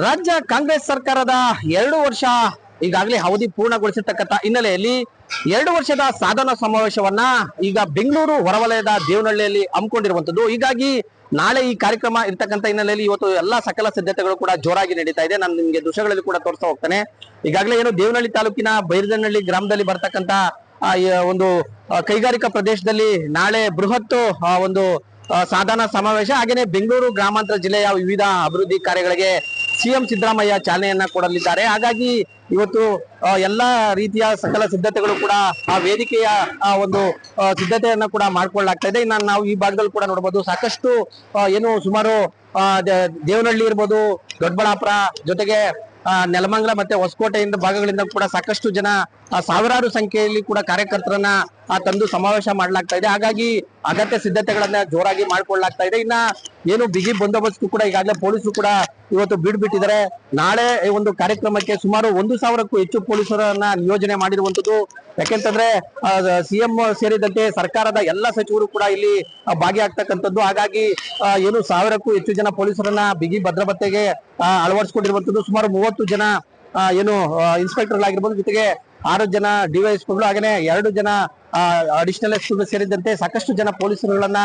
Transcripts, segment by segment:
ರಾಜ್ಯ ಕಾಂಗ್ರೆಸ್ ಸರ್ಕಾರದ 2 ವರ್ಷ ಈಗಾಗಲೇ ಅವಧಿ ಪೂರ್ಣಗೊಳಿಸಿರ್ತಕ್ಕಂಥ ಹಿನ್ನೆಲೆಯಲ್ಲಿ 2 ವರ್ಷದ ಸಾಧನಾ ಸಮಾವೇಶವನ್ನ ಈಗ ಬೆಂಗಳೂರು ಹೊರವಲಯದ ದೇವನಹಳ್ಳಿಯಲ್ಲಿ ಹಮ್ಮಿಕೊಂಡಿರುವಂತದ್ದು. ಹೀಗಾಗಿ ನಾಳೆ ಈ ಕಾರ್ಯಕ್ರಮ ಇರ್ತಕ್ಕಂಥ ಹಿನ್ನೆಲೆಯಲ್ಲಿ ಇವತ್ತು ಎಲ್ಲಾ ಸಕಲ ಸಿದ್ಧತೆಗಳು ಕೂಡ ಜೋರಾಗಿ ನಡೀತಾ ಇದೆ. ನಾನು ನಿಮ್ಗೆ ದೃಶ್ಯಗಳಲ್ಲಿ ಕೂಡ ತೋರಿಸ್ತಾ ಹೋಗ್ತೇನೆ. ಈಗಾಗಲೇ ಏನು ದೇವನಹಳ್ಳಿ ತಾಲೂಕಿನ ಬೈರದನಹಳ್ಳಿ ಗ್ರಾಮದಲ್ಲಿ ಬರ್ತಕ್ಕಂಥ ಒಂದು ಕೈಗಾರಿಕಾ ಪ್ರದೇಶದಲ್ಲಿ ನಾಳೆ ಬೃಹತ್ ಒಂದು ಸಾಧನಾ ಸಮಾವೇಶ ಹಾಗೇನೆ ಬೆಂಗಳೂರು ಗ್ರಾಮಾಂತರ ಜಿಲ್ಲೆಯ ವಿವಿಧ ಅಭಿವೃದ್ಧಿ ಕಾರ್ಯಗಳಿಗೆ ಸಿಎಂ ಸಿದ್ದರಾಮಯ್ಯ ಚಾಲನೆಯನ್ನ ಕೊಡಲಿದ್ದಾರೆ. ಹಾಗಾಗಿ ಇವತ್ತು ಎಲ್ಲಾ ರೀತಿಯ ಸಕಲ ಸಿದ್ಧತೆಗಳು ಕೂಡ ಆ ವೇದಿಕೆಯ ಒಂದು ಸಿದ್ಧತೆಯನ್ನ ಕೂಡ ಮಾಡ್ಕೊಳ್ಳಲಾಗ್ತಾ ಇದೆ. ಇನ್ನು ನಾವು ಈ ಭಾಗದಲ್ಲಿ ಕೂಡ ನೋಡಬಹುದು, ಸಾಕಷ್ಟು ಏನು ಸುಮಾರು ದೇವನಹಳ್ಳಿ ಇರ್ಬೋದು, ದೊಡ್ಡಬಳ್ಳಾಪುರ ಜೊತೆಗೆ ನೆಲಮಂಗಲ ಮತ್ತೆ ಹೊಸಕೋಟೆಯಿಂದ ಭಾಗಗಳಿಂದ ಕೂಡ ಸಾಕಷ್ಟು ಜನ ಸಾವಿರಾರು ಸಂಖ್ಯೆಯಲ್ಲಿ ಕೂಡ ಕಾರ್ಯಕರ್ತರನ್ನ ತಂದು ಸಮಾವೇಶ ಮಾಡಲಾಗ್ತಾ ಇದೆ. ಹಾಗಾಗಿ ಅಗತ್ಯ ಸಿದ್ಧತೆಗಳನ್ನ ಜೋರಾಗಿ ಮಾಡ್ಕೊಳ್ಳಲಾಗ್ತಾ ಇದೆ. ಇನ್ನ ಏನು ಬಿಗಿ ಬಂದೋಬಸ್ತ್ ಕೂಡ ಈಗಾಗಲೇ ಪೊಲೀಸರು ಕೂಡ ಇವತ್ತು ಬಿಟ್ಟಿದ್ದಾರೆ. ನಾಳೆ ಈ ಒಂದು ಕಾರ್ಯಕ್ರಮಕ್ಕೆ ಸುಮಾರು 1,000ಕ್ಕೂ ಹೆಚ್ಚು ಪೊಲೀಸರನ್ನ ನಿಯೋಜನೆ ಮಾಡಿರುವಂತದ್ದು. ಯಾಕೆಂತಂದ್ರೆ ಸಿಎಂ ಸೇರಿದಂತೆ ಸರ್ಕಾರದ ಎಲ್ಲ ಸಚಿವರು ಕೂಡ ಇಲ್ಲಿ ಭಾಗಿಯಾಗ್ತಕ್ಕಂಥದ್ದು. ಹಾಗಾಗಿ ಏನು 1,000ಕ್ಕೂ ಹೆಚ್ಚು ಜನ ಪೊಲೀಸರನ್ನ ಬಿಗಿ ಭದ್ರತೆಗೆ ಅಳವಡಿಸಿಕೊಂಡಿರುವಂತದ್ದು. ಸುಮಾರು 30 ಜನ ಏನು ಇನ್ಸ್ಪೆಕ್ಟರ್ ಆಗಿರ್ಬೋದು, ಜೊತೆಗೆ 6 ಜನ ಡಿವೈಎಸ್ಪಿಗಳು ಹಾಗೇನೆ 2 ಜನ ಅಡಿಷನಲ್ ಎಸ್ಪಿಗಳು ಸೇರಿದಂತೆ ಸಾಕಷ್ಟು ಜನ ಪೊಲೀಸರುಗಳನ್ನ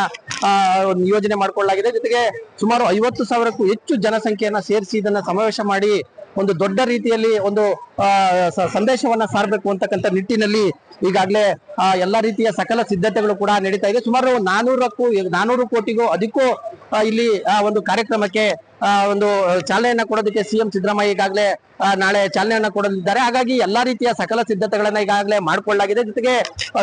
ನಿಯೋಜನೆ ಮಾಡಿಕೊಳ್ಳಲಾಗಿದೆ. ಜೊತೆಗೆ ಸುಮಾರು 50,000ಕ್ಕೂ ಹೆಚ್ಚು ಜನಸಂಖ್ಯೆಯನ್ನ ಸೇರಿಸಿ ಇದನ್ನ ಸಮಾವೇಶ ಮಾಡಿ ಒಂದು ದೊಡ್ಡ ರೀತಿಯಲ್ಲಿ ಒಂದು ಸಂದೇಶವನ್ನ ಸಾರಬೇಕು ಅಂತಕ್ಕಂಥ ನಿಟ್ಟಿನಲ್ಲಿ ಈಗಾಗಲೇ ಎಲ್ಲಾ ರೀತಿಯ ಸಕಲ ಸಿದ್ಧತೆಗಳು ಕೂಡ ನಡೀತಾ ಇದೆ. ಸುಮಾರು 400 ಕೋಟಿಗೂ ಅಧಿಕೂ ಇಲ್ಲಿ ಒಂದು ಕಾರ್ಯಕ್ರಮಕ್ಕೆ ಒಂದು ಚಾಲನೆಯನ್ನ ಕೊಡೋದಕ್ಕೆ ಸಿಎಂ ಸಿದ್ದರಾಮಯ್ಯ ಈಗಾಗಲೇ ನಾಳೆ ಚಾಲನೆಯನ್ನ ಕೊಡಲಿದ್ದಾರೆ. ಹಾಗಾಗಿ ಎಲ್ಲಾ ರೀತಿಯ ಸಕಲ ಸಿದ್ಧತೆಗಳನ್ನ ಈಗಾಗಲೇ ಮಾಡಿಕೊಳ್ಳಲಾಗಿದೆ. ಜೊತೆಗೆ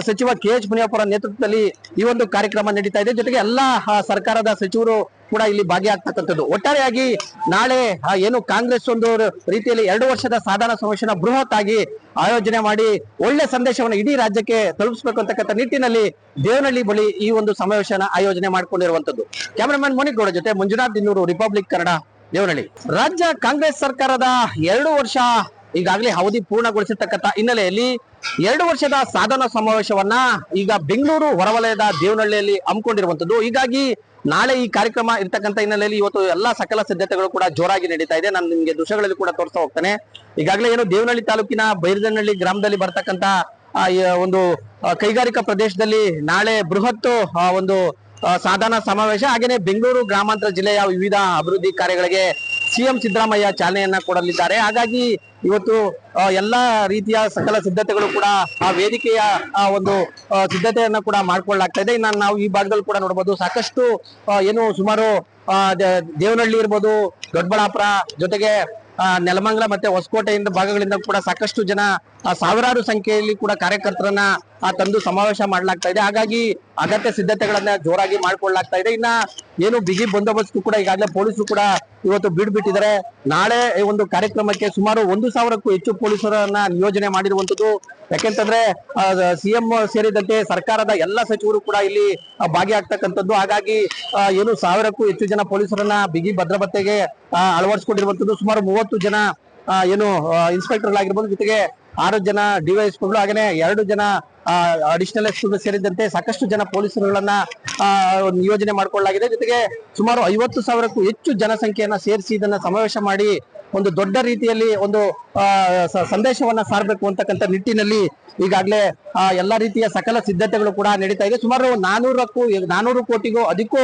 ಸಚಿವ KH ಮುನಿಯಪ್ಪರ ನೇತೃತ್ವದಲ್ಲಿ ಈ ಒಂದು ಕಾರ್ಯಕ್ರಮ ನಡೀತಾ ಇದೆ. ಜೊತೆಗೆ ಎಲ್ಲಾ ಸರ್ಕಾರದ ಸಚಿವರು ಕೂಡ ಇಲ್ಲಿ ಭಾಗಿಯಾಗ್ತಕ್ಕಂಥದ್ದು. ಒಟ್ಟಾರೆಯಾಗಿ ನಾಳೆ ಏನು ಕಾಂಗ್ರೆಸ್ ಒಂದು ರೀತಿಯಲ್ಲಿ 2 ವರ್ಷದ ಸಾಧನಾ ಸಮಾವೇಶನ ಬೃಹತ್ ಆಗಿ ಆಯೋಜನೆ ಮಾಡಿ ಒಳ್ಳೆ ಸಂದೇಶವನ್ನು ಇಡೀ ರಾಜ್ಯಕ್ಕೆ ತಲುಪಿಸಬೇಕು ಅಂತಕ್ಕಂಥ ನಿಟ್ಟಿನಲ್ಲಿ ದೇವನಹಳ್ಳಿ ಬಳಿ ಈ ಒಂದು ಸಮಾವೇಶನ ಆಯೋಜನೆ ಮಾಡಿಕೊಂಡಿರುವಂತದ್ದು. ಕ್ಯಾಮರಾಮನ್ ಮೋನಿಕ್ ಗೌಡ ಜೊತೆ ಮಂಜುನಾಥ್ ದಿನ್ನೂರು, ರಿಪಬ್ಲಿಕ್ ಕನ್ನಡ, ದೇವನಹಳ್ಳಿ. ರಾಜ್ಯ ಕಾಂಗ್ರೆಸ್ ಸರ್ಕಾರದ 2 ವರ್ಷ ಈಗಾಗಲೇ ಅವಧಿ ಪೂರ್ಣಗೊಳಿಸಿರ್ತಕ್ಕಂಥ ಹಿನ್ನೆಲೆಯಲ್ಲಿ 2 ವರ್ಷದ ಸಾಧನಾ ಸಮಾವೇಶವನ್ನ ಈಗ ಬೆಂಗಳೂರು ಹೊರವಲಯದ ದೇವನಹಳ್ಳಿಯಲ್ಲಿ ಹಮ್ಮಿಕೊಂಡಿರುವಂತದ್ದು. ಹೀಗಾಗಿ ನಾಳೆ ಈ ಕಾರ್ಯಕ್ರಮ ಇರ್ತಕ್ಕಂಥ ಹಿನ್ನೆಲೆಯಲ್ಲಿ ಇವತ್ತು ಎಲ್ಲಾ ಸಕಲ ಸಿದ್ಧತೆಗಳು ಕೂಡ ಜೋರಾಗಿ ನಡೀತಾ ಇದೆ. ನಾನು ನಿಮ್ಗೆ ದೃಶ್ಯಗಳಲ್ಲಿ ಕೂಡ ತೋರಿಸ್ತಾ ಹೋಗ್ತೇನೆ. ಈಗಾಗಲೇ ಏನು ದೇವನಹಳ್ಳಿ ತಾಲೂಕಿನ ಬೈರದನಹಳ್ಳಿ ಗ್ರಾಮದಲ್ಲಿ ಬರ್ತಕ್ಕಂಥ ಒಂದು ಕೈಗಾರಿಕಾ ಪ್ರದೇಶದಲ್ಲಿ ನಾಳೆ ಬೃಹತ್ ಒಂದು ಸಾಧನಾ ಸಮಾವೇಶ ಹಾಗೇನೆ ಬೆಂಗಳೂರು ಗ್ರಾಮಾಂತರ ಜಿಲ್ಲೆಯ ವಿವಿಧ ಅಭಿವೃದ್ಧಿ ಕಾರ್ಯಗಳಿಗೆ ಸಿಎಂ ಸಿದ್ದರಾಮಯ್ಯ ಚಾಲನೆಯನ್ನ ಕೊಡಲಿದ್ದಾರೆ. ಹಾಗಾಗಿ ಇವತ್ತು ಎಲ್ಲಾ ರೀತಿಯ ಸಕಲ ಸಿದ್ಧತೆಗಳು ಕೂಡ ಆ ವೇದಿಕೆಯ ಒಂದು ಸಿದ್ಧತೆಯನ್ನ ಕೂಡ ಮಾಡ್ಕೊಳ್ಳಲಾಗ್ತಾ ಇದೆ. ಇನ್ನು ನಾವು ಈ ಭಾಗದಲ್ಲಿ ಕೂಡ ನೋಡಬಹುದು, ಸಾಕಷ್ಟು ಏನು ಸುಮಾರು ದೇವನಹಳ್ಳಿ ಇರ್ಬೋದು, ದೊಡ್ಡಬಳ್ಳಾಪುರ ಜೊತೆಗೆ ನೆಲಮಂಗಲ ಮತ್ತೆ ಹೊಸಕೋಟೆಯಿಂದ ಭಾಗಗಳಿಂದ ಕೂಡ ಸಾಕಷ್ಟು ಜನ ಸಾವಿರಾರು ಸಂಖ್ಯೆಯಲ್ಲಿ ಕೂಡ ಕಾರ್ಯಕರ್ತರನ್ನ ತಂದು ಸಮಾವೇಶ ಮಾಡಲಾಗ್ತಾ ಇದೆ. ಹಾಗಾಗಿ ಅಗತ್ಯ ಸಿದ್ಧತೆಗಳನ್ನ ಜೋರಾಗಿ ಮಾಡ್ಕೊಳ್ಳಲಾಗ್ತಾ ಇದೆ. ಇನ್ನ ಏನು ಬಿಗಿ ಬಂದೋಬಸ್ತ್ ಕೂಡ ಈಗಾಗಲೇ ಪೊಲೀಸರು ಕೂಡ ಇವತ್ತು ಬಿಟ್ಟಿದ್ದಾರೆ. ನಾಳೆ ಈ ಒಂದು ಕಾರ್ಯಕ್ರಮಕ್ಕೆ ಸುಮಾರು 1,000ಕ್ಕೂ ಹೆಚ್ಚು ಪೊಲೀಸರನ್ನ ನಿಯೋಜನೆ ಮಾಡಿರುವಂತದ್ದು. ಯಾಕೆಂತಂದ್ರೆ ಸಿಎಂ ಸೇರಿದಂತೆ ಸರ್ಕಾರದ ಎಲ್ಲ ಸಚಿವರು ಕೂಡ ಇಲ್ಲಿ ಭಾಗಿಯಾಗ್ತಕ್ಕಂಥದ್ದು. ಹಾಗಾಗಿ ಏನು 1,000ಕ್ಕೂ ಹೆಚ್ಚು ಜನ ಪೊಲೀಸರನ್ನ ಬಿಗಿ ಭದ್ರತೆಗೆ ಅಳವಡಿಸಿಕೊಂಡಿರುವಂತದ್ದು. ಸುಮಾರು 30 ಜನ ಏನು ಇನ್ಸ್ಪೆಕ್ಟರ್ ಆಗಿರ್ಬೋದು, ಜೊತೆಗೆ 6 ಜನ ಡಿವೈಎಸ್ಪಿಗಳು ಹಾಗೇನೆ 2 ಜನ ಅಡಿಷನಲ್ ಎಸ್ಪಿಗಳು ಸೇರಿದಂತೆ ಸಾಕಷ್ಟು ಜನ ಪೊಲೀಸರುಗಳನ್ನ ನಿಯೋಜನೆ ಮಾಡಿಕೊಳ್ಳಲಾಗಿದೆ. ಜೊತೆಗೆ ಸುಮಾರು 50,000ಕ್ಕೂ ಹೆಚ್ಚು ಜನಸಂಖ್ಯೆಯನ್ನ ಸೇರಿಸಿ ಇದನ್ನ ಸಮಾವೇಶ ಮಾಡಿ ಒಂದು ದೊಡ್ಡ ರೀತಿಯಲ್ಲಿ ಒಂದು ಸಂದೇಶವನ್ನ ಸಾರಬೇಕು ಅಂತಕ್ಕಂಥ ನಿಟ್ಟಿನಲ್ಲಿ ಈಗಾಗಲೇ ಎಲ್ಲಾ ರೀತಿಯ ಸಕಲ ಸಿದ್ಧತೆಗಳು ಕೂಡ ನಡೀತಾ ಇದೆ. ಸುಮಾರು 400 ಕೋಟಿಗೂ ಅಧಿಕೂ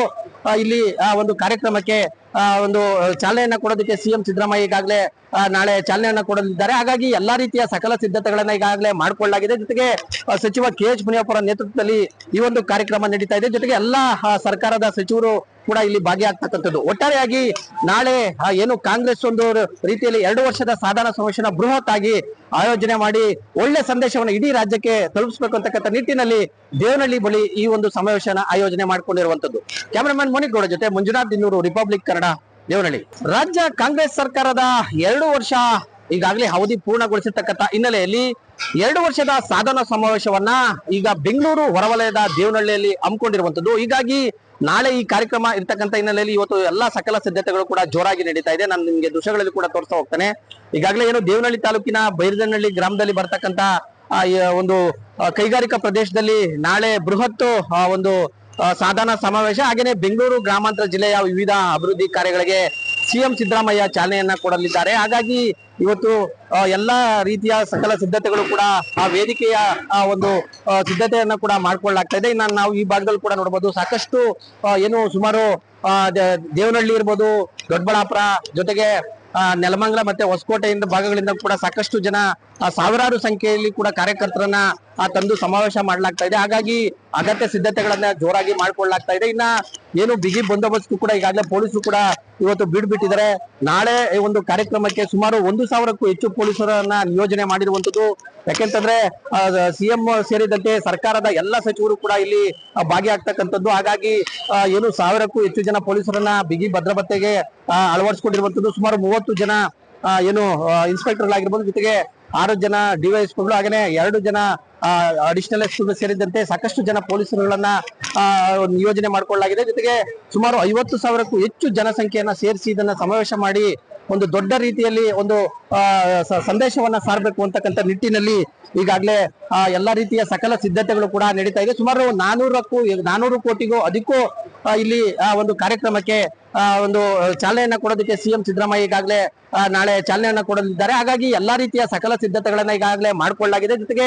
ಇಲ್ಲಿ ಒಂದು ಕಾರ್ಯಕ್ರಮಕ್ಕೆ ಒಂದು ಚಾಲನೆಯನ್ನ ಕೊಡೋದಕ್ಕೆ ಸಿಎಂ ಸಿದ್ದರಾಮಯ್ಯ ಈಗಾಗಲೇ ನಾಳೆ ಚಾಲನೆಯನ್ನ ಕೊಡಲಿದ್ದಾರೆ. ಹಾಗಾಗಿ ಎಲ್ಲಾ ರೀತಿಯ ಸಕಲ ಸಿದ್ಧತೆಗಳನ್ನ ಈಗಾಗಲೇ ಮಾಡ್ಕೊಳ್ಳಲಾಗಿದೆ. ಜೊತೆಗೆ ಸಚಿವ KH ಮುನಿಯಪ್ಪರ ನೇತೃತ್ವದಲ್ಲಿ ಈ ಒಂದು ಕಾರ್ಯಕ್ರಮ ನಡೀತಾ ಇದೆ. ಜೊತೆಗೆ ಎಲ್ಲಾ ಸರ್ಕಾರದ ಸಚಿವರು ಕೂಡ ಇಲ್ಲಿ ಭಾಗಿಯಾಗ್ತಕ್ಕಂಥದ್ದು. ಒಟ್ಟಾರೆಯಾಗಿ ನಾಳೆ ಏನು ಕಾಂಗ್ರೆಸ್ ಒಂದು ರೀತಿಯಲ್ಲಿ 2 ವರ್ಷದ ಸಾಧನಾ ಸಮಾವೇಶನ ಬೃಹತ್ ಆಗಿ ಆಯೋಜನೆ ಮಾಡಿ ಒಳ್ಳೆ ಸಂದೇಶವನ್ನು ಇಡೀ ರಾಜ್ಯಕ್ಕೆ ತಲುಪಿಸಬೇಕು ಅಂತಕ್ಕಂಥ ನಿಟ್ಟಿನಲ್ಲಿ ದೇವನಹಳ್ಳಿ ಬಳಿ ಈ ಒಂದು ಸಮಾವೇಶನ ಆಯೋಜನೆ ಮಾಡಿಕೊಂಡಿರುವಂತದ್ದು. ಕ್ಯಾಮರಾಮನ್ ಮೋನಿಕ್ ಗೌಡ ಜೊತೆ ಮಂಜುನಾಥ್ ದಿನ್ನೂರು, ರಿಪಬ್ಲಿಕ್ ಕನ್ನಡ, ದೇವನಹಳ್ಳಿ. ರಾಜ್ಯ ಕಾಂಗ್ರೆಸ್ ಸರ್ಕಾರದ 2 ವರ್ಷ ಈಗಾಗಲೇ ಅವಧಿ ಪೂರ್ಣಗೊಳಿಸಿರ್ತಕ್ಕಂಥ ಹಿನ್ನೆಲೆಯಲ್ಲಿ 2 ವರ್ಷದ ಸಾಧನಾ ಸಮಾವೇಶವನ್ನ ಈಗ ಬೆಂಗಳೂರು ಹೊರವಲಯದ ದೇವನಹಳ್ಳಿಯಲ್ಲಿ ಹಮ್ಮಿಕೊಂಡಿರುವಂತದ್ದು. ಹೀಗಾಗಿ ನಾಳೆ ಈ ಕಾರ್ಯಕ್ರಮ ಇರ್ತಕ್ಕಂಥ ಹಿನ್ನೆಲೆಯಲ್ಲಿ ಇವತ್ತು ಎಲ್ಲಾ ಸಕಲ ಸಿದ್ಧತೆಗಳು ಕೂಡ ಜೋರಾಗಿ ನಡೀತಾ ಇದೆ. ನಾನು ನಿಮ್ಗೆ ದೃಶ್ಯಗಳಲ್ಲಿ ಕೂಡ ತೋರಿಸ್ತಾ ಹೋಗ್ತೇನೆ. ಈಗಾಗಲೇ ಏನು ದೇವನಹಳ್ಳಿ ತಾಲೂಕಿನ ಬೈರದನಹಳ್ಳಿ ಗ್ರಾಮದಲ್ಲಿ ಬರ್ತಕ್ಕಂಥ ಒಂದು ಕೈಗಾರಿಕಾ ಪ್ರದೇಶದಲ್ಲಿ ನಾಳೆ ಬೃಹತ್ ಒಂದು ಸಾಧನಾ ಸಮಾವೇಶ ಹಾಗೇನೆ ಬೆಂಗಳೂರು ಗ್ರಾಮಾಂತರ ಜಿಲ್ಲೆಯ ವಿವಿಧ ಅಭಿವೃದ್ಧಿ ಕಾರ್ಯಗಳಿಗೆ ಸಿಎಂ ಸಿದ್ದರಾಮಯ್ಯ ಚಾಲನೆಯನ್ನ ಕೊಡಲಿದ್ದಾರೆ. ಹಾಗಾಗಿ ಇವತ್ತು ಎಲ್ಲಾ ರೀತಿಯ ಸಕಲ ಸಿದ್ಧತೆಗಳು ಕೂಡ ಆ ವೇದಿಕೆಯ ಒಂದು ಸಿದ್ಧತೆಯನ್ನ ಕೂಡ ಮಾಡ್ಕೊಳ್ಳಲಾಗ್ತಾ ಇದೆ. ಇನ್ನು ನಾವು ಈ ಭಾಗದಲ್ಲಿ ಕೂಡ ನೋಡಬಹುದು, ಸಾಕಷ್ಟು ಏನು ಸುಮಾರು ದೇವನಹಳ್ಳಿ ಇರ್ಬೋದು, ದೊಡ್ಡಬಳ್ಳಾಪುರ, ಜೊತೆಗೆ ನೆಲಮಂಗಲ ಮತ್ತೆ ಹೊಸಕೋಟೆಯಿಂದ ಭಾಗಗಳಿಂದ ಕೂಡ ಸಾಕಷ್ಟು ಜನ ಸಾವಿರಾರು ಸಂಖ್ಯೆಯಲ್ಲಿ ಕೂಡ ಕಾರ್ಯಕರ್ತರನ್ನ ತಂದು ಸಮಾವೇಶ ಮಾಡಲಾಗ್ತಾ ಇದೆ. ಹಾಗಾಗಿ ಅಗತ್ಯ ಸಿದ್ಧತೆಗಳನ್ನ ಜೋರಾಗಿ ಮಾಡ್ಕೊಳ್ಳಲಾಗ್ತಾ ಇದೆ. ಇನ್ನ ಏನು ಬಿಗಿ ಬಂದೋಬಸ್ತ್ ಕೂಡ ಈಗಾಗಲೇ ಪೊಲೀಸರು ಕೂಡ ಇವತ್ತು ಬಿಟ್ಟಿದ್ದಾರೆ. ನಾಳೆ ಈ ಒಂದು ಕಾರ್ಯಕ್ರಮಕ್ಕೆ ಸುಮಾರು 1,000ಕ್ಕೂ ಹೆಚ್ಚು ಪೊಲೀಸರನ್ನ ನಿಯೋಜನೆ ಮಾಡಿರುವಂತದ್ದು. ಯಾಕೆಂತಂದ್ರೆ ಸಿಎಂ ಸೇರಿದಂತೆ ಸರ್ಕಾರದ ಎಲ್ಲ ಸಚಿವರು ಕೂಡ ಇಲ್ಲಿ ಭಾಗಿಯಾಗ್ತಕ್ಕಂಥದ್ದು. ಹಾಗಾಗಿ ಏನು 1,000ಕ್ಕೂ ಹೆಚ್ಚು ಜನ ಪೊಲೀಸರನ್ನ ಬಿಗಿ ಭದ್ರತೆಗೆ ಅಳವಡಿಸಿಕೊಂಡಿರುವಂತದ್ದು. ಸುಮಾರು 30 ಜನ ಏನು ಇನ್ಸ್ಪೆಕ್ಟರ್ ಆಗಿರ್ಬೋದು, ಜೊತೆಗೆ 6 ಜನ ಡಿವೈಎಸ್ಪಿಗಳು, ಹಾಗೇನೆ 2 ಜನ ಅಡಿಷನಲ್ ಎಸ್ಪಿಗಳು ಸೇರಿದಂತೆ ಸಾಕಷ್ಟು ಜನ ಪೊಲೀಸರುಗಳನ್ನ ನಿಯೋಜನೆ ಮಾಡಿಕೊಳ್ಳಲಾಗಿದೆ. ಜೊತೆಗೆ ಸುಮಾರು 50,000ಕ್ಕೂ ಹೆಚ್ಚು ಜನಸಂಖ್ಯೆಯನ್ನ ಸೇರಿಸಿ ಇದನ್ನ ಸಮಾವೇಶ ಮಾಡಿ ಒಂದು ದೊಡ್ಡ ರೀತಿಯಲ್ಲಿ ಒಂದು ಸಂದೇಶವನ್ನ ಸಾರಬೇಕು ಅಂತಕ್ಕಂಥ ನಿಟ್ಟಿನಲ್ಲಿ ಈಗಾಗಲೇ ಎಲ್ಲಾ ರೀತಿಯ ಸಕಲ ಸಿದ್ಧತೆಗಳು ಕೂಡ ನಡೀತಾ ಇದೆ. ಸುಮಾರು 400 ಕೋಟಿಗೂ ಅಧಿಕೂ ಇಲ್ಲಿ ಒಂದು ಕಾರ್ಯಕ್ರಮಕ್ಕೆ ಒಂದು ಚಾಲನೆಯನ್ನ ಕೊಡೋದಕ್ಕೆ ಸಿಎಂ ಸಿದ್ದರಾಮಯ್ಯ ಈಗಾಗಲೇ ನಾಳೆ ಚಾಲನೆಯನ್ನ ಕೊಡಲಿದ್ದಾರೆ. ಹಾಗಾಗಿ ಎಲ್ಲಾ ರೀತಿಯ ಸಕಲ ಸಿದ್ಧತೆಗಳನ್ನ ಈಗಾಗಲೇ ಮಾಡಿಕೊಳ್ಳಲಾಗಿದೆ. ಜೊತೆಗೆ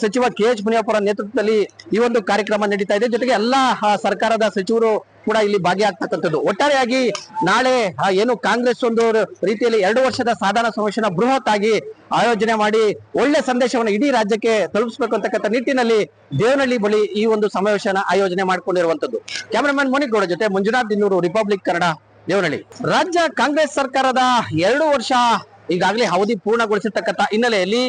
ಸಚಿವ KH ಮುನಿಯಪ್ಪರ ನೇತೃತ್ವದಲ್ಲಿ ಈ ಒಂದು ಕಾರ್ಯಕ್ರಮ ನಡೀತಾ ಇದೆ. ಜೊತೆಗೆ ಎಲ್ಲಾ ಸರ್ಕಾರದ ಸಚಿವರು ಕೂಡ ಇಲ್ಲಿ ಭಾಗಿಯಾಗ್ತಕ್ಕಂಥದ್ದು. ಒಟ್ಟಾರೆಯಾಗಿ ನಾಳೆ ಏನು ಕಾಂಗ್ರೆಸ್ ಒಂದು ರೀತಿಯಲ್ಲಿ 2 ವರ್ಷದ ಸಾಧನಾ ಸಮಾವೇಶನ ಬೃಹತ್ ಆಗಿ ಆಯೋಜನೆ ಮಾಡಿ ಒಳ್ಳೆ ಸಂದೇಶವನ್ನು ಇಡೀ ರಾಜ್ಯಕ್ಕೆ ತಲುಪಿಸಬೇಕು ಅಂತಕ್ಕಂಥ ನಿಟ್ಟಿನಲ್ಲಿ ದೇವನಹಳ್ಳಿ ಬಳಿ ಈ ಒಂದು ಸಮಾವೇಶನ ಆಯೋಜನೆ ಮಾಡಿಕೊಂಡಿರುವಂತದ್ದು. ಕ್ಯಾಮರಾಮನ್ ಮೋನಿಕ್ ಗೌಡ ಜೊತೆ ಮಂಜುನಾಥ್ ದಿನ್ನೂರು, ರಿಪಬ್ಲಿಕ್ ಕನ್ನಡ, ದೇವನಹಳ್ಳಿ. ರಾಜ್ಯ ಕಾಂಗ್ರೆಸ್ ಸರ್ಕಾರದ 2 ವರ್ಷ ಈಗಾಗಲೇ ಅವಧಿ ಪೂರ್ಣಗೊಳಿಸಿರ್ತಕ್ಕಂಥ ಹಿನ್ನೆಲೆಯಲ್ಲಿ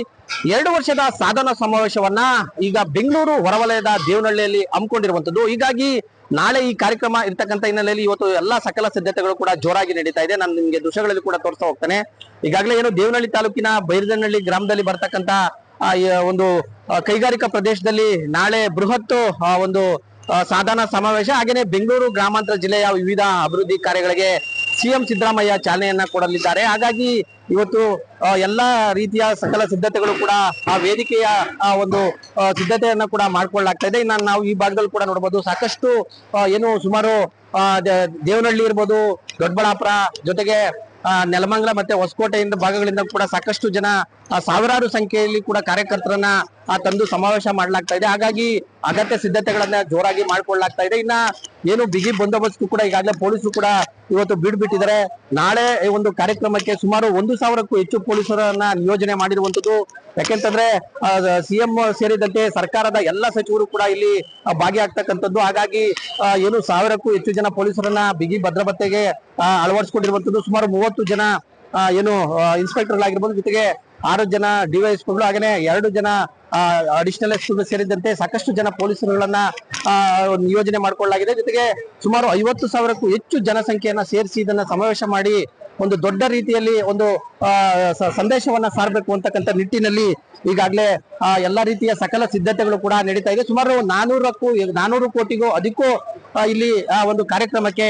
2 ವರ್ಷದ ಸಾಧನಾ ಸಮಾವೇಶವನ್ನ ಈಗ ಬೆಂಗಳೂರು ಹೊರವಲಯದ ದೇವನಹಳ್ಳಿಯಲ್ಲಿ ಹಮ್ಮಿಕೊಂಡಿರುವಂತದ್ದು. ಹೀಗಾಗಿ ನಾಳೆ ಈ ಕಾರ್ಯಕ್ರಮ ಇರ್ತಕ್ಕಂಥ ಹಿನ್ನೆಲೆಯಲ್ಲಿ ಇವತ್ತು ಎಲ್ಲಾ ಸಕಲ ಸಿದ್ಧತೆಗಳು ಕೂಡ ಜೋರಾಗಿ ನಡೀತಾ ಇದೆ. ನಾನು ನಿಮ್ಗೆ ದೃಶ್ಯಗಳಲ್ಲಿ ಕೂಡ ತೋರಿಸ್ತಾ ಹೋಗ್ತೇನೆ. ಈಗಾಗಲೇ ಏನು ದೇವನಹಳ್ಳಿ ತಾಲೂಕಿನ ಬೈರದನಹಳ್ಳಿ ಗ್ರಾಮದಲ್ಲಿ ಬರ್ತಕ್ಕಂಥ ಒಂದು ಕೈಗಾರಿಕಾ ಪ್ರದೇಶದಲ್ಲಿ ನಾಳೆ ಬೃಹತ್ ಒಂದು ಸಾಧನಾ ಸಮಾವೇಶ, ಹಾಗೇನೆ ಬೆಂಗಳೂರು ಗ್ರಾಮಾಂತರ ಜಿಲ್ಲೆಯ ವಿವಿಧ ಅಭಿವೃದ್ಧಿ ಕಾರ್ಯಗಳಿಗೆ ಸಿಎಂ ಸಿದ್ದರಾಮಯ್ಯ ಚಾಲನೆಯನ್ನ ಕೊಡಲಿದ್ದಾರೆ. ಹಾಗಾಗಿ ಇವತ್ತು ಎಲ್ಲಾ ರೀತಿಯ ಸಕಲ ಸಿದ್ಧತೆಗಳು ಕೂಡ ಆ ವೇದಿಕೆಯ ಒಂದು ಸಿದ್ಧತೆಯನ್ನ ಕೂಡ ಮಾಡ್ಕೊಳ್ಳಲಾಗ್ತಾ ಇದೆ. ಇನ್ನು ನಾವು ಈ ಭಾಗದಲ್ಲಿ ಕೂಡ ನೋಡಬಹುದು, ಸಾಕಷ್ಟು ಏನು ಸುಮಾರು ದೇವನಹಳ್ಳಿ ಇರ್ಬೋದು, ದೊಡ್ಡಬಳ್ಳಾಪುರ, ಜೊತೆಗೆ ನೆಲಮಂಗಲ ಮತ್ತೆ ಹೊಸಕೋಟೆಯಿಂದ ಭಾಗಗಳಿಂದ ಕೂಡ ಸಾಕಷ್ಟು ಜನ ಸಾವಿರಾರು ಸಂಖ್ಯೆಯಲ್ಲಿ ಕೂಡ ಕಾರ್ಯಕರ್ತರನ್ನ ತಂದು ಸಮಾವೇಶ ಮಾಡಲಾಗ್ತಾ ಇದೆ. ಹಾಗಾಗಿ ಅಗತ್ಯ ಸಿದ್ಧತೆಗಳನ್ನ ಜೋರಾಗಿ ಮಾಡ್ಕೊಳ್ಳಲಾಗ್ತಾ ಇದೆ. ಇನ್ನ ಏನು ಬಿಗಿ ಬಂದೋಬಸ್ತ್ ಕೂಡ ಈಗಾಗಲೇ ಪೊಲೀಸರು ಕೂಡ ಇವತ್ತು ಬಿಟ್ಟಿದ್ದಾರೆ. ನಾಳೆ ಈ ಒಂದು ಕಾರ್ಯಕ್ರಮಕ್ಕೆ ಸುಮಾರು 1,000ಕ್ಕೂ ಹೆಚ್ಚು ಪೊಲೀಸರನ್ನ ನಿಯೋಜನೆ ಮಾಡಿರುವಂತದ್ದು. ಯಾಕೆಂತಂದ್ರೆ ಸಿಎಂ ಸೇರಿದಂತೆ ಸರ್ಕಾರದ ಎಲ್ಲ ಸಚಿವರು ಕೂಡ ಇಲ್ಲಿ ಭಾಗಿಯಾಗ್ತಕ್ಕಂಥದ್ದು. ಹಾಗಾಗಿ ಏನು 1,000ಕ್ಕೂ ಹೆಚ್ಚು ಜನ ಪೊಲೀಸರನ್ನ ಬಿಗಿ ಭದ್ರತೆಗೆ ಅಳವಡಿಸಿಕೊಂಡಿರುವಂತದ್ದು. ಸುಮಾರು 30 ಜನ ಏನು ಇನ್ಸ್ಪೆಕ್ಟರ್ ಆಗಿರ್ಬೋದು, ಜೊತೆಗೆ 6 ಜನ ಡಿವೈಎಸ್ಪಿಗಳು, ಹಾಗೇನೆ 2 ಜನ ಅಡಿಷನಲ್ ಎಸ್ಪಿಗಳು ಸೇರಿದಂತೆ ಸಾಕಷ್ಟು ಜನ ಪೊಲೀಸರುಗಳನ್ನ ನಿಯೋಜನೆ ಮಾಡಿಕೊಳ್ಳಲಾಗಿದೆ. ಜೊತೆಗೆ ಸುಮಾರು 50,000ಕ್ಕೂ ಹೆಚ್ಚು ಜನಸಂಖ್ಯೆಯನ್ನ ಸೇರಿಸಿ ಇದನ್ನ ಸಮಾವೇಶ ಮಾಡಿ ಒಂದು ದೊಡ್ಡ ರೀತಿಯಲ್ಲಿ ಒಂದು ಸಂದೇಶವನ್ನ ಸಾರಬೇಕು ಅಂತಕ್ಕಂಥ ನಿಟ್ಟಿನಲ್ಲಿ ಈಗಾಗಲೇ ಎಲ್ಲಾ ರೀತಿಯ ಸಕಲ ಸಿದ್ಧತೆಗಳು ಕೂಡ ನಡೀತಾ ಇದೆ. ಸುಮಾರು 400 ಕೋಟಿಗೂ ಅಧಿಕೂ ಇಲ್ಲಿ ಒಂದು ಕಾರ್ಯಕ್ರಮಕ್ಕೆ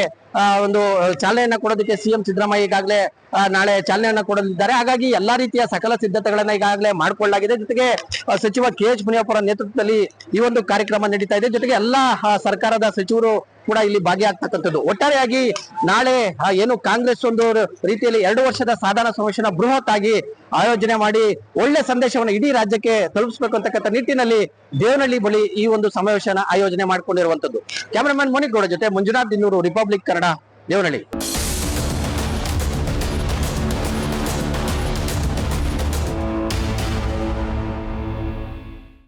ಒಂದು ಚಾಲನೆಯನ್ನ ಕೊಡೋದಕ್ಕೆ ಸಿಎಂ ಸಿದ್ದರಾಮಯ್ಯ ಈಗಾಗಲೇ ನಾಳೆ ಚಾಲನೆಯನ್ನ ಕೊಡಲಿದ್ದಾರೆ. ಹಾಗಾಗಿ ಎಲ್ಲಾ ರೀತಿಯ ಸಕಲ ಸಿದ್ಧತೆಗಳನ್ನ ಈಗಾಗಲೇ ಮಾಡ್ಕೊಳ್ಳಲಾಗಿದೆ. ಜೊತೆಗೆ ಸಚಿವ KH ಮುನಿಯಪ್ಪರ ನೇತೃತ್ವದಲ್ಲಿ ಈ ಒಂದು ಕಾರ್ಯಕ್ರಮ ನಡೀತಾ ಇದೆ. ಜೊತೆಗೆ ಎಲ್ಲಾ ಸರ್ಕಾರದ ಸಚಿವರು ಕೂಡ ಇಲ್ಲಿ ಭಾಗಿಯಾಗ್ತಕ್ಕಂಥದ್ದು. ಒಟ್ಟಾರೆಯಾಗಿ ನಾಳೆ ಏನು ಕಾಂಗ್ರೆಸ್ ಒಂದು ರೀತಿಯಲ್ಲಿ 2 ವರ್ಷದ ಸಾಧನಾ ಸಮಾವೇಶನ ಬೃಹತ್ ಆಗಿ ಆಯೋಜನೆ ಮಾಡಿ ಒಳ್ಳೆ ಸಂದೇಶವನ್ನು ಇಡೀ ರಾಜ್ಯಕ್ಕೆ ತಲುಪಿಸಬೇಕು ಅಂತಕ್ಕಂಥ ನಿಟ್ಟಿನಲ್ಲಿ ದೇವನಹಳ್ಳಿ ಬಳಿ ಈ ಒಂದು ಸಮಾವೇಶನ ಆಯೋಜನೆ ಮಾಡಿಕೊಂಡಿರುವಂತದ್ದು. ಕ್ಯಾಮರಾಮನ್ ಮೋನಿಕ್ ಗೌಡ ಜೊತೆ ಮಂಜುನಾಥ್ ದಿನ್ನೂರು, ರಿಪಬ್ಲಿಕ್ ಕನ್ನಡ, ದೇವನಹಳ್ಳಿ.